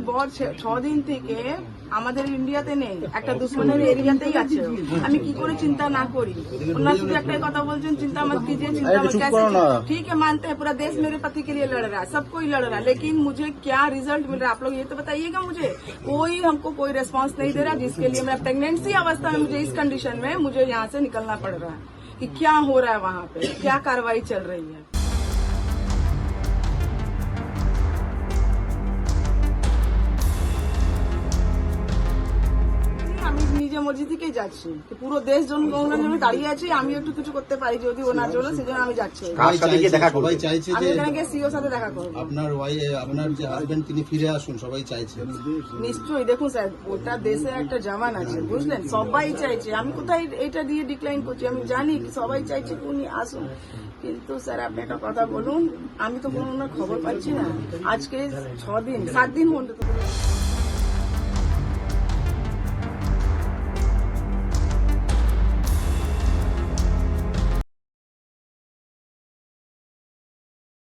বর 6 দিন থেকে আমাদের ইন্ডিয়াতে নেই, একটা দুশ্মনের এরিয়াতেই আছে। আমি কি করে চিন্তা না করি? ওনারা শুধু একটাই কথা বলছেন, চিंता मत कीजिए, चिंता मत कैसे। ठीक है, मानते हैं पूरा देश मेरे पति के लिए लड़ रहा है, सब कोई लड़ रहा है, लेकिन मुझे क्या रिजल्ट मिल रहा है आप लोग ये तो बताइएगा मुझे। कोई हमको कोई रेस्पॉन्स नहीं दे रहा, जिसके लिए मैं प्रेगनेंसी अवस्था में मुझे इस कंडीशन में मुझे यहाँ से निकलना पड़ रहा है कि क्या हो रहा है वहाँ पे, क्या कार्रवाई चल रही है। আমি নিজে মর্জি থেকেই যাচ্ছি, পুরো দেশ জনগণের জন্য দাঁড়িয়ে আছি, আমি একটু কিছু করতে পারি যদি ওনার জন্য, সেজন্য আমি যাচ্ছি। সবাই চাইছে আমি যে এখানে গিয়ে সিও সাথে দেখা করবো। আপনার যে হাজবেন্ড তিনি ফিরে আসুন, সবাই চাইছে। নিশ্চয়ই, দেখুন স্যার, ওটা দেশের একটা জওয়ান আছে, বুঝলেন, সবাই চাইছে। আমি কোথায় এটা দিয়ে ডিক্লাইন করছি? আমি জানি সবাই চাইছে উনি আসুন, কিন্তু স্যার আপনি একটা কথা বলুন, আমি তো কোনো খবর পাচ্ছি না। আজকে 6 দিন 7 দিন